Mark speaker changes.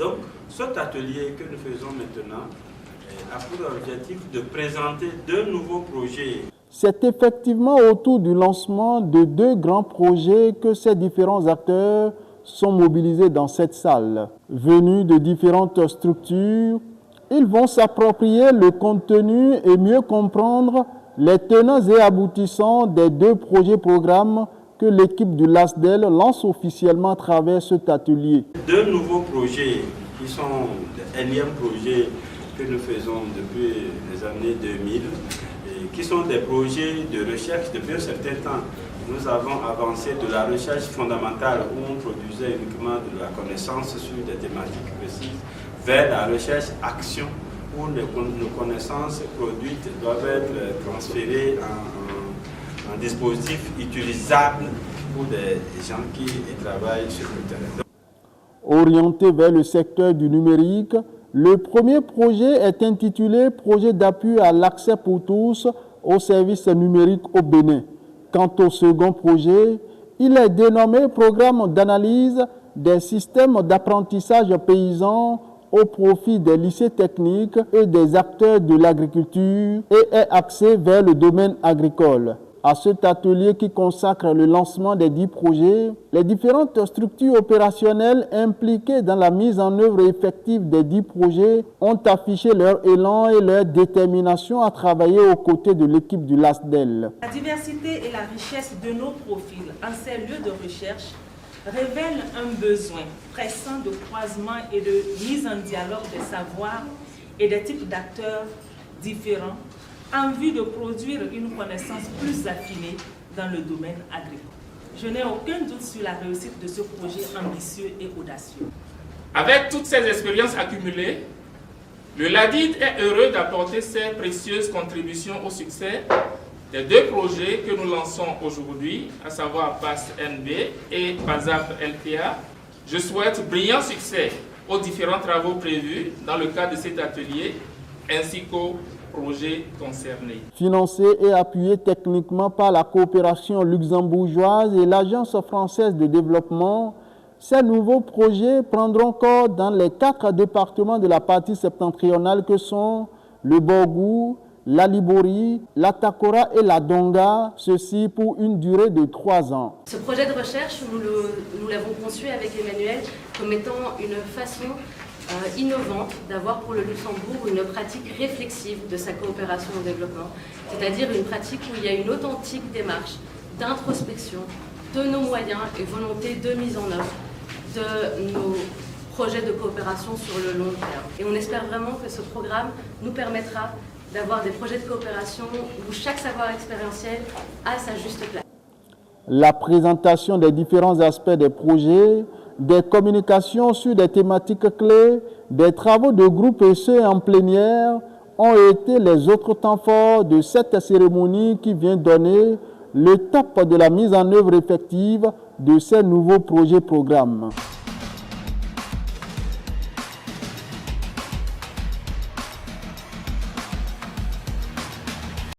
Speaker 1: Donc, cet atelier que nous faisons maintenant a pour objectif de présenter deux nouveaux projets.
Speaker 2: C'est effectivement autour du lancement de deux grands projets que ces différents acteurs sont mobilisés dans cette salle. Venus de différentes structures, ils vont s'approprier le contenu et mieux comprendre les tenants et aboutissants des deux projets-programmes que l'équipe du LASDEL lance officiellement à travers cet atelier.
Speaker 1: Deux nouveaux projets qui sont les énièmes projets que nous faisons depuis les années 2000 et qui sont des projets de recherche depuis un certain temps. Nous avons avancé de la recherche fondamentale où on produisait uniquement de la connaissance sur des thématiques précises vers la recherche-action où nos connaissances produites doivent être transférées en dispositifs utilisables pour des gens qui travaillent sur le terrain.
Speaker 2: Orienté vers le secteur du numérique, le premier projet est intitulé « Projet d'appui à l'accès pour tous aux services numériques au Bénin ». Quant au second projet, il est dénommé « Programme d'analyse des systèmes d'apprentissage paysan au profit des lycées techniques et des acteurs de l'agriculture et est axé vers le domaine agricole ». À cet atelier qui consacre le lancement des 10 projets, les différentes structures opérationnelles impliquées dans la mise en œuvre effective des 10 projets ont affiché leur élan et leur détermination à travailler aux côtés de l'équipe du LASDEL.
Speaker 3: La diversité et la richesse de nos profils en ces lieux de recherche révèlent un besoin pressant de croisement et de mise en dialogue des savoirs et des types d'acteurs différents en vue de produire une connaissance plus affinée dans le domaine agricole. Je n'ai aucun doute sur la réussite de ce projet ambitieux et audacieux.
Speaker 4: Avec toutes ces expériences accumulées, le LADID est heureux d'apporter ses précieuses contributions au succès des deux projets que nous lançons aujourd'hui, à savoir PAS-NB et PASAP-LPA. Je souhaite brillant succès aux différents travaux prévus dans le cadre de cet atelier, ainsi qu'aux projets concernés.
Speaker 2: Financé et appuyé techniquement par la coopération luxembourgeoise et l'Agence française de développement, ces nouveaux projets prendront corps dans les 4 départements de la partie septentrionale que sont le Borgou, la Libori, la Takora et la Donga, ceci pour une durée de 3 ans.
Speaker 5: Ce projet de recherche, nous l'avons conçu avec Emmanuel comme étant une façon innovante d'avoir pour le Luxembourg une pratique réflexive de sa coopération au développement, c'est-à-dire une pratique où il y a une authentique démarche d'introspection de nos moyens et volonté de mise en œuvre de nos projets de coopération sur le long terme. Et on espère vraiment que ce programme nous permettra d'avoir des projets de coopération où chaque savoir expérientiel a sa juste place.
Speaker 2: La présentation des différents aspects des projets, des communications sur des thématiques clés, des travaux de groupe et ceux en plénière ont été les autres temps forts de cette cérémonie qui vient donner le top de la mise en œuvre effective de ces nouveaux projets-programmes.